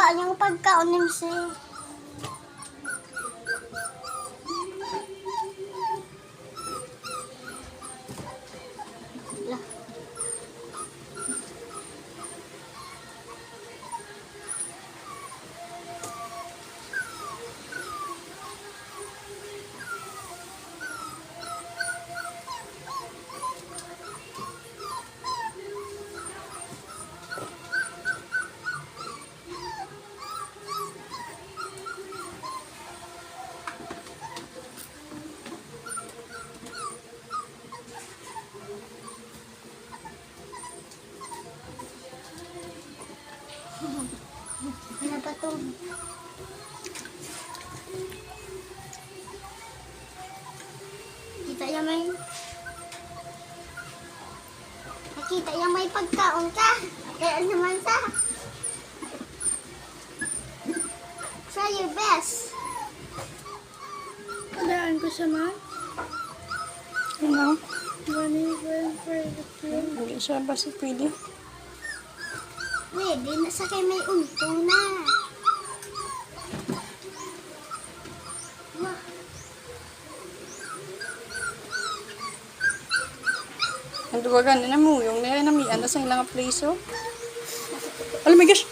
pa yung pagkaon ni si. Lah. Ano pa to? Kita yung may... Nakita yung may pagkaon ka. Kaya naman sa... Try your best. Daan ko siya, ma. Ano? Hindi siya basta pwede. Pwede na sa kay may untong na. Wah. Ang duwagan na mo, yung namian na sa ilang place, oh. Oh my gosh!